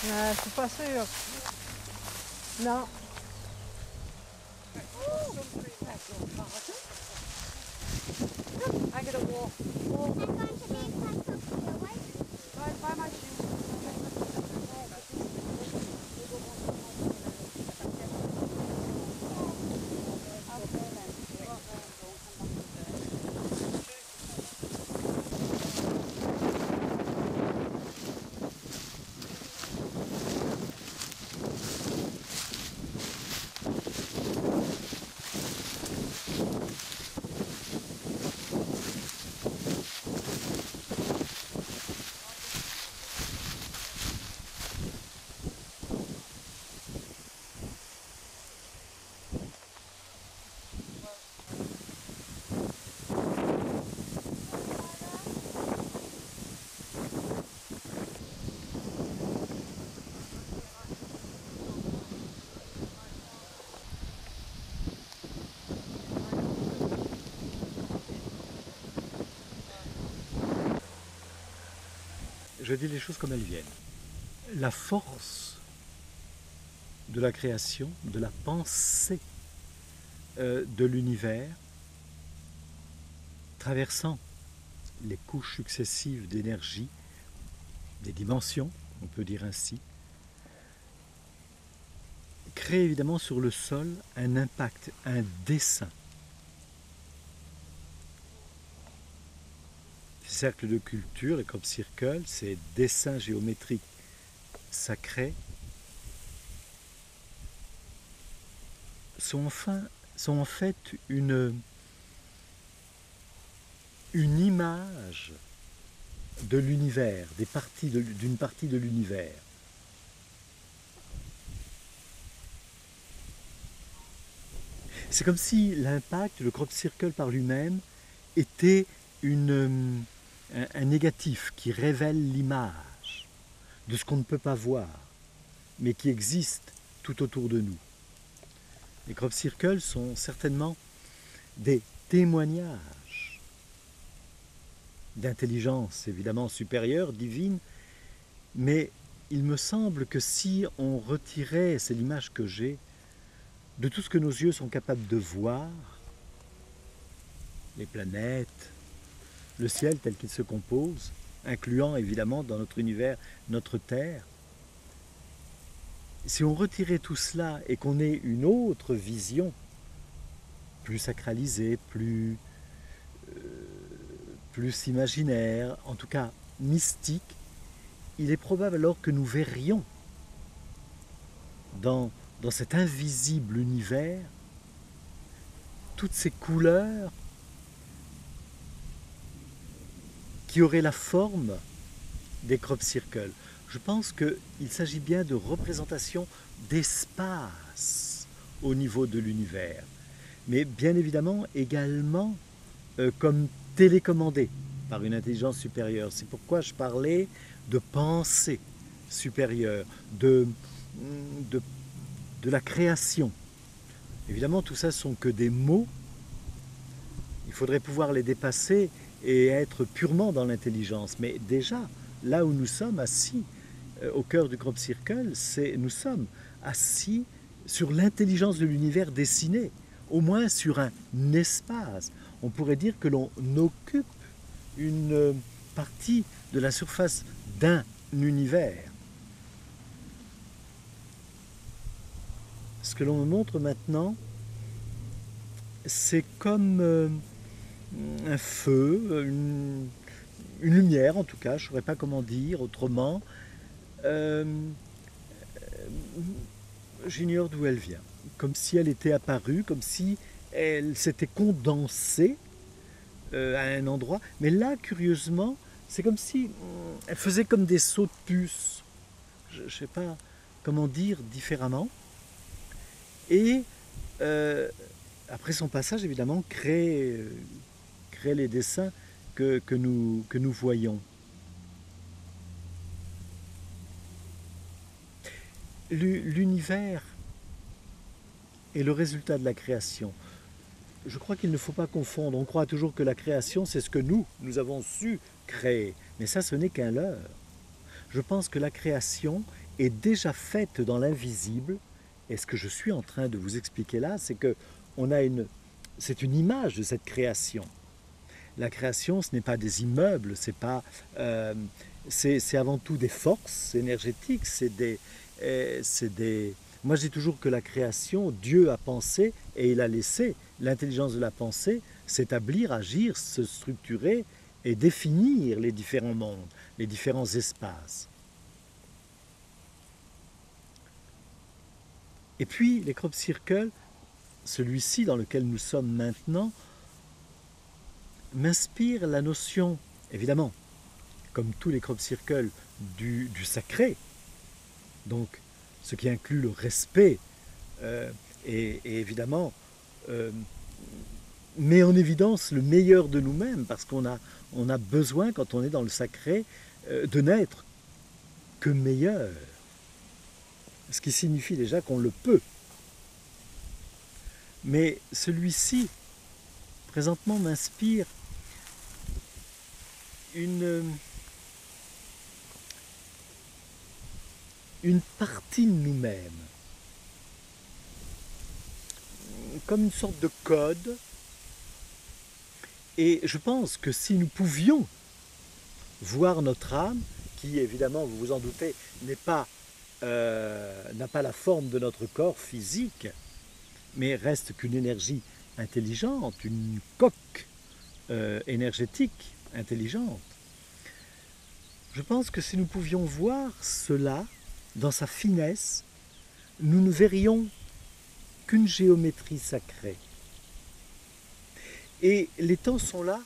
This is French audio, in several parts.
Je suis pas sûre. Non. I'm gonna walk. I'm going to be uncomfortable. Buy my shoes. Je dis les choses comme elles viennent. La force de la création, de la pensée de l'univers, traversant les couches successives d'énergie, des dimensions, on peut dire ainsi, crée évidemment sur le sol un impact, un dessin. Ces cercles de culture, les crop circles, ces dessins géométriques sacrés, sont en fait une image de l'univers, d'une partie de l'univers. C'est comme si l'impact, le crop circle par lui-même, était un négatif qui révèle l'image de ce qu'on ne peut pas voir, mais qui existe tout autour de nous. Les crop circles sont certainement des témoignages d'intelligence évidemment supérieure, divine, mais il me semble que si on retirait, c'est l'image que j'ai, de tout ce que nos yeux sont capables de voir, les planètes, le ciel tel qu'il se compose, incluant évidemment dans notre univers notre Terre, si on retirait tout cela et qu'on ait une autre vision, plus sacralisée, plus imaginaire, en tout cas mystique, il est probable alors que nous verrions dans cet invisible univers toutes ces couleurs qui auraient la forme des crop circles. Je pense qu'il s'agit bien de représentation d'espace au niveau de l'univers, mais bien évidemment également comme télécommandé par une intelligence supérieure. C'est pourquoi je parlais de pensée supérieure, de la création. Évidemment, tout ça ne sont que des mots. Il faudrait pouvoir les dépasser et être purement dans l'intelligence. Mais déjà, là où nous sommes assis, au cœur du crop circle, nous sommes assis sur l'intelligence de l'univers dessiné, au moins sur un espace. On pourrait dire que l'on occupe une partie de la surface d'un univers. Ce que l'on me montre maintenant, c'est comme un feu, une lumière en tout cas, je ne saurais pas comment dire autrement. J'ignore d'où elle vient, comme si elle était apparue, comme si elle s'était condensée à un endroit, mais là curieusement c'est comme si elle faisait comme des sauts de puce, je ne sais pas comment dire différemment, et après son passage évidemment crée les dessins que nous voyons. L'univers est le résultat de la création. Je crois qu'il ne faut pas confondre. On croit toujours que la création, c'est ce que nous avons su créer. Mais ça, ce n'est qu'un leurre. Je pense que la création est déjà faite dans l'invisible. Et ce que je suis en train de vous expliquer là, c'est que c'est une image de cette création. La création, ce n'est pas des immeubles, c'est avant tout des forces énergétiques, Moi, je dis toujours que la création, Dieu a pensé et il a laissé l'intelligence de la pensée s'établir, agir, se structurer et définir les différents mondes, les différents espaces. Et puis, les crop circles, celui-ci dans lequel nous sommes maintenant, m'inspire la notion, évidemment, comme tous les crop circles, du sacré, donc ce qui inclut le respect, et évidemment met en évidence le meilleur de nous-mêmes, parce qu'on a besoin, quand on est dans le sacré, de n'être que meilleur, ce qui signifie déjà qu'on le peut. Mais celui-ci, présentement, m'inspire une partie de nous-mêmes, comme une sorte de code. Et je pense que si nous pouvions voir notre âme, qui évidemment, vous vous en doutez, n'a pas la forme de notre corps physique, mais reste qu'une énergie intelligente, une coque énergétique intelligente. Je pense que si nous pouvions voir cela dans sa finesse, nous ne verrions qu'une géométrie sacrée. Et les temps sont là,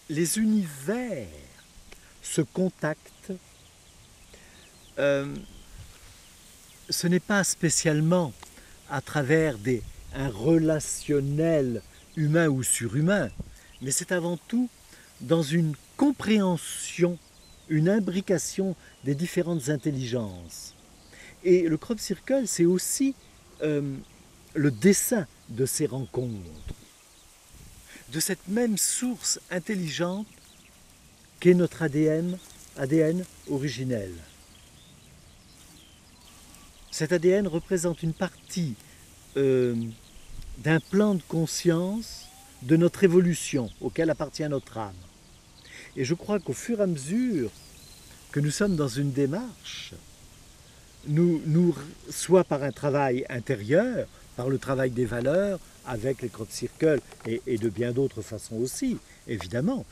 les univers se contactent. Ce n'est pas spécialement à travers un relationnel humain ou surhumain, mais c'est avant tout dans une compréhension, une imbrication des différentes intelligences. Et le crop circle, c'est aussi le dessin de ces rencontres, de cette même source intelligente qu'est notre ADN originel. Cet ADN représente une partie d'un plan de conscience de notre évolution auquel appartient notre âme. Et je crois qu'au fur et à mesure que nous sommes dans une démarche, soit par un travail intérieur, par le travail des valeurs, avec les crop circles et de bien d'autres façons aussi, évidemment,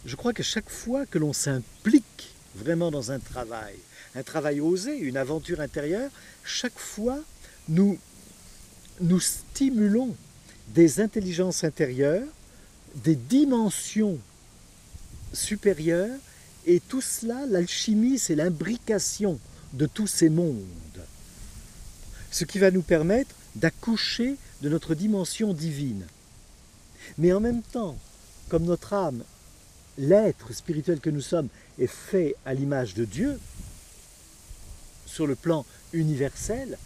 je crois que chaque fois que l'on s'implique vraiment dans un travail osé, une aventure intérieure, chaque fois nous stimulons des intelligences intérieures, des dimensions supérieures, et tout cela, l'alchimie, c'est l'imbrication de tous ces mondes. Ce qui va nous permettre d'accoucher de notre dimension divine. Mais en même temps, comme notre âme, l'être spirituel que nous sommes, est fait à l'image de Dieu, sur le plan universel,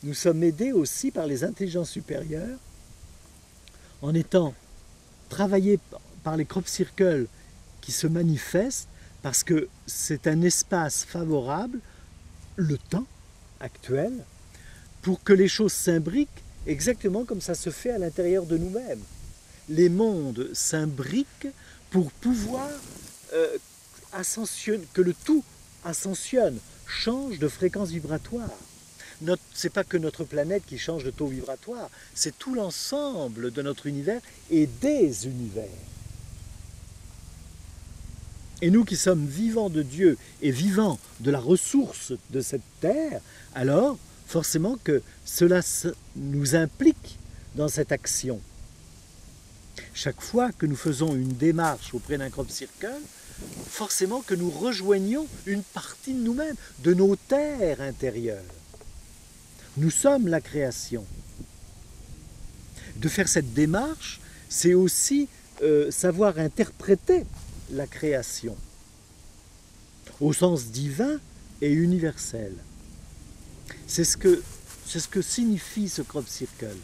nous sommes aidés aussi par les intelligences supérieures en étant travaillés par les crop circles qui se manifestent parce que c'est un espace favorable, le temps actuel, pour que les choses s'imbriquent exactement comme ça se fait à l'intérieur de nous-mêmes. Les mondes s'imbriquent pour pouvoir que le tout ascensionne, change de fréquence vibratoire. Ce n'est pas que notre planète qui change de taux vibratoire, c'est tout l'ensemble de notre univers et des univers. Et nous qui sommes vivants de Dieu et vivants de la ressource de cette terre, alors forcément que cela nous implique dans cette action. Chaque fois que nous faisons une démarche auprès d'un crop circle, forcément que nous rejoignons une partie de nous-mêmes, de nos terres intérieures. Nous sommes la création. De faire cette démarche, c'est aussi savoir interpréter la création au sens divin et universel. C'est ce que signifie ce crop circle.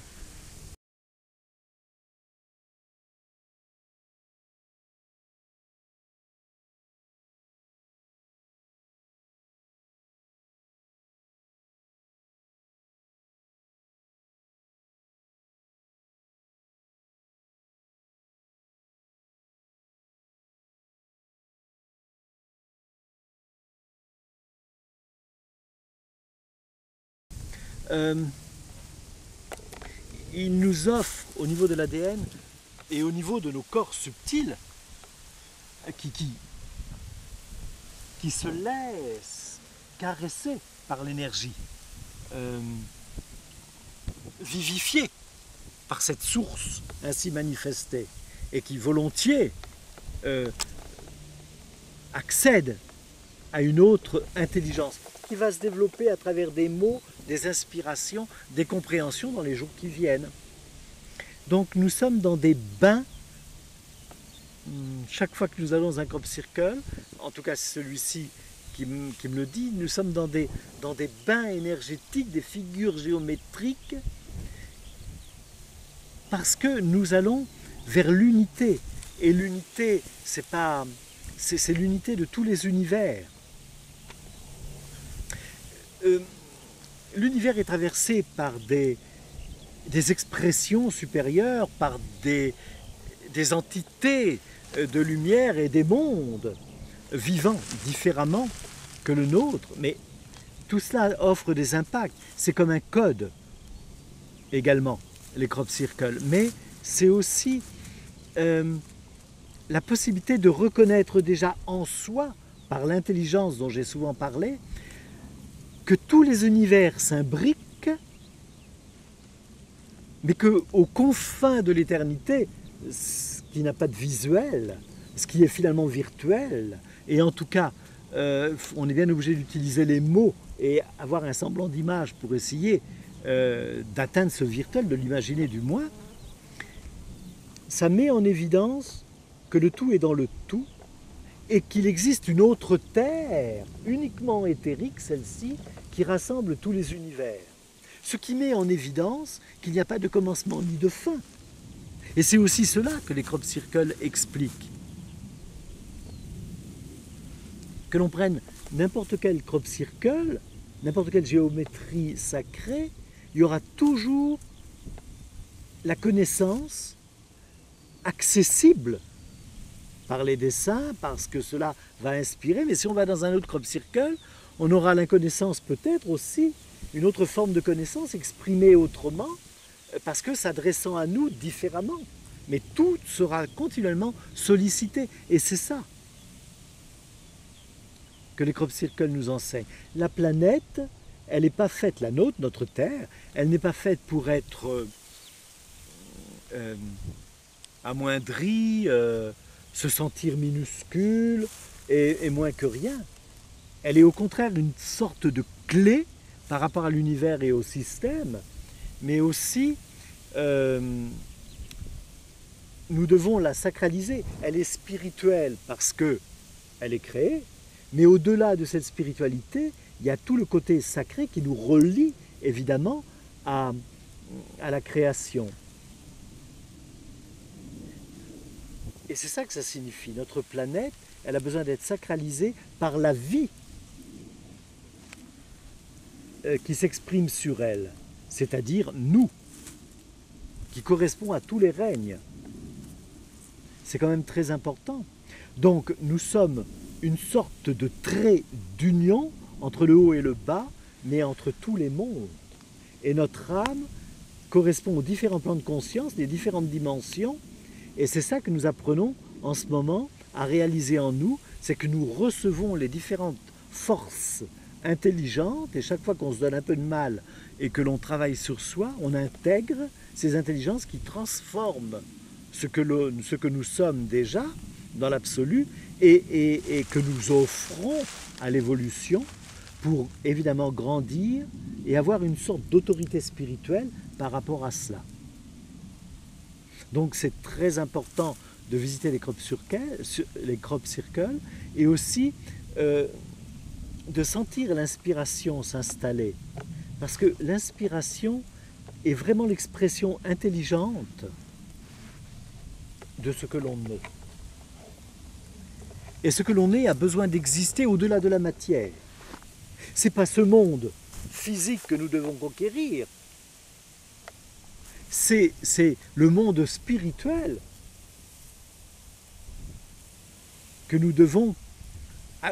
il nous offre au niveau de l'ADN et au niveau de nos corps subtils qui se laissent caresser par l'énergie, vivifiés par cette source ainsi manifestée et qui volontiers accèdent à une autre intelligence qui va se développer à travers des mots, des inspirations, des compréhensions dans les jours qui viennent. Donc nous sommes dans des bains, chaque fois que nous allons dans un crop circle, en tout cas c'est celui-ci qui me le dit, nous sommes dans des bains énergétiques, des figures géométriques, parce que nous allons vers l'unité. Et l'unité, c'est l'unité de tous les univers. L'univers est traversé par des expressions supérieures, par des entités de lumière et des mondes vivant différemment que le nôtre, mais tout cela offre des impacts. C'est comme un code également, les crop circles, mais c'est aussi la possibilité de reconnaître déjà en soi, par l'intelligence dont j'ai souvent parlé, que tous les univers s'imbriquent, mais qu'aux confins de l'éternité, ce qui n'a pas de visuel, ce qui est finalement virtuel, et en tout cas, on est bien obligé d'utiliser les mots et avoir un semblant d'image pour essayer d'atteindre ce virtuel, de l'imaginer du moins, ça met en évidence que le tout est dans le tout et qu'il existe une autre terre, uniquement éthérique, celle-ci, qui rassemble tous les univers. Ce qui met en évidence qu'il n'y a pas de commencement ni de fin. Et c'est aussi cela que les crop circles expliquent. Que l'on prenne n'importe quel crop circle, n'importe quelle géométrie sacrée, il y aura toujours la connaissance accessible par les dessins, parce que cela va inspirer. Mais si on va dans un autre crop circle, on aura la connaissance peut-être aussi, une autre forme de connaissance exprimée autrement, parce que s'adressant à nous différemment. Mais tout sera continuellement sollicité. Et c'est ça que les crop circles nous enseignent. La planète, elle n'est pas faite, la nôtre, notre Terre, elle n'est pas faite pour être amoindrie, se sentir minuscule et moins que rien. Elle est au contraire une sorte de clé par rapport à l'univers et au système, mais aussi nous devons la sacraliser. Elle est spirituelle parce qu'elle est créée, mais au-delà de cette spiritualité, il y a tout le côté sacré qui nous relie évidemment à la création. Et c'est ça que ça signifie. Notre planète, elle a besoin d'être sacralisée par la vie qui s'exprime sur elle, c'est-à-dire nous, qui correspond à tous les règnes. C'est quand même très important. Donc nous sommes une sorte de trait d'union entre le haut et le bas, mais entre tous les mondes. Et notre âme correspond aux différents plans de conscience, les différentes dimensions, et c'est ça que nous apprenons en ce moment à réaliser en nous, c'est que nous recevons les différentes forces intelligentes, et chaque fois qu'on se donne un peu de mal et que l'on travaille sur soi, on intègre ces intelligences qui transforment ce que nous sommes déjà dans l'absolu et que nous offrons à l'évolution pour évidemment grandir et avoir une sorte d'autorité spirituelle par rapport à cela. Donc c'est très important de visiter les crop circles et aussi de sentir l'inspiration s'installer. Parce que l'inspiration est vraiment l'expression intelligente de ce que l'on est. Et ce que l'on est a besoin d'exister au-delà de la matière. Ce n'est pas ce monde physique que nous devons conquérir, c'est le monde spirituel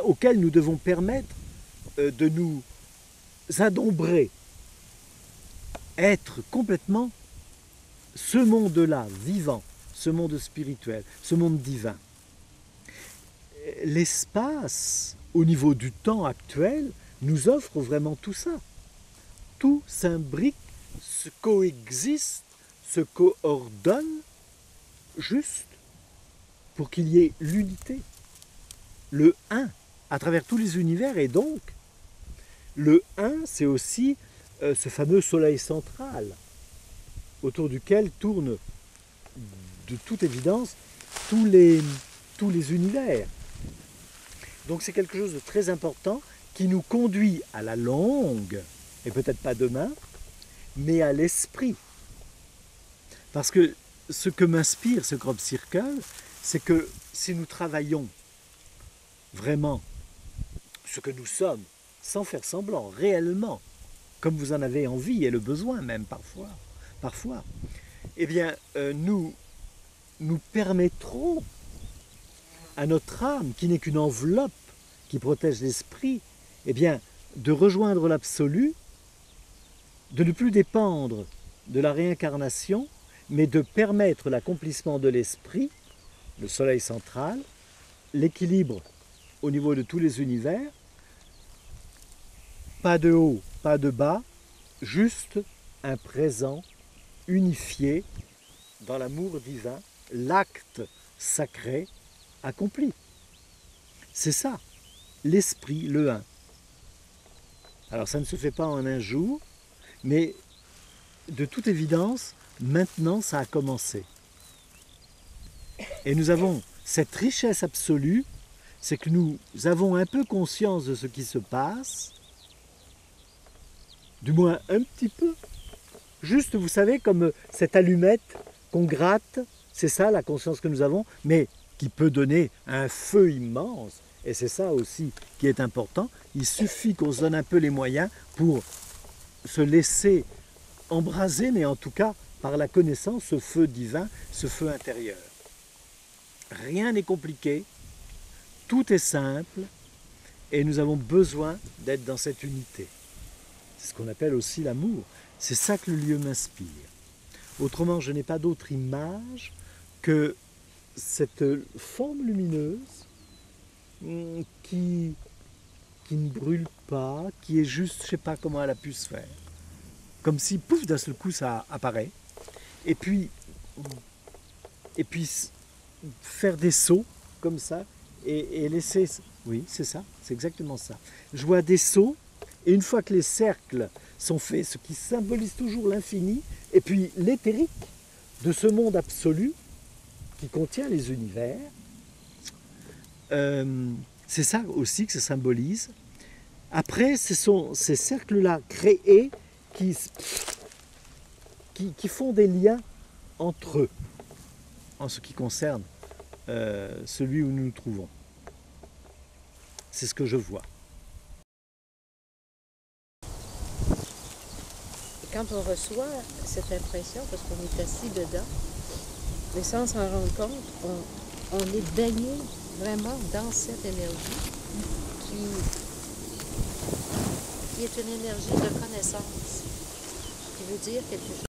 auquel nous devons permettre de nous adombrer être complètement ce monde-là, vivant, ce monde spirituel, ce monde divin. L'espace, au niveau du temps actuel, nous offre vraiment tout ça. Tout s'imbrique, se coexiste, se coordonne, juste pour qu'il y ait l'unité, le un, à travers tous les univers. Et donc, le un, c'est aussi ce fameux soleil central, autour duquel tournent, de toute évidence, tous les univers. Donc c'est quelque chose de très important qui nous conduit à la longue, et peut-être pas demain, mais à l'esprit. Parce que ce que m'inspire ce Crop Circle, c'est que si nous travaillons vraiment ce que nous sommes, sans faire semblant, réellement, comme vous en avez envie et le besoin même parfois, eh bien nous permettrons à notre âme, qui n'est qu'une enveloppe qui protège l'esprit, eh bien, de rejoindre l'absolu, de ne plus dépendre de la réincarnation, mais de permettre l'accomplissement de l'esprit, le soleil central, l'équilibre au niveau de tous les univers, pas de haut, pas de bas, juste un présent unifié dans l'amour divin, l'acte sacré accompli. C'est ça, l'esprit, le un. Alors ça ne se fait pas en un jour, mais de toute évidence, maintenant ça a commencé. Et nous avons cette richesse absolue, c'est que nous avons un peu conscience de ce qui se passe, du moins un petit peu. Juste, vous savez, comme cette allumette qu'on gratte, c'est ça la conscience que nous avons, mais qui peut donner un feu immense. Et c'est ça aussi qui est important. Il suffit qu'on se donne un peu les moyens pour se laisser embraser, mais en tout cas par la connaissance, ce feu divin, ce feu intérieur. Rien n'est compliqué, tout est simple, et nous avons besoin d'être dans cette unité. C'est ce qu'on appelle aussi l'amour. C'est ça que le lieu m'inspire. Autrement, je n'ai pas d'autre image que cette forme lumineuse qui ne brûle pas, qui est juste, je ne sais pas comment elle a pu se faire. Comme si, pouf, d'un seul coup, ça apparaît. Et puis faire des sauts comme ça et laisser... Oui, c'est ça, c'est exactement ça. Je vois des sauts, et une fois que les cercles sont faits, ce qui symbolise toujours l'infini, et puis l'éthérique de ce monde absolu qui contient les univers, c'est ça aussi que ça symbolise. Après, ce sont ces cercles-là créés qui font des liens entre eux, en ce qui concerne celui où nous nous trouvons. C'est ce que je vois. Quand on reçoit cette impression, parce qu'on est assis dedans, mais sans s'en rendre compte, on est baigné vraiment dans cette énergie qui est une énergie de connaissance, qui veut dire quelque chose.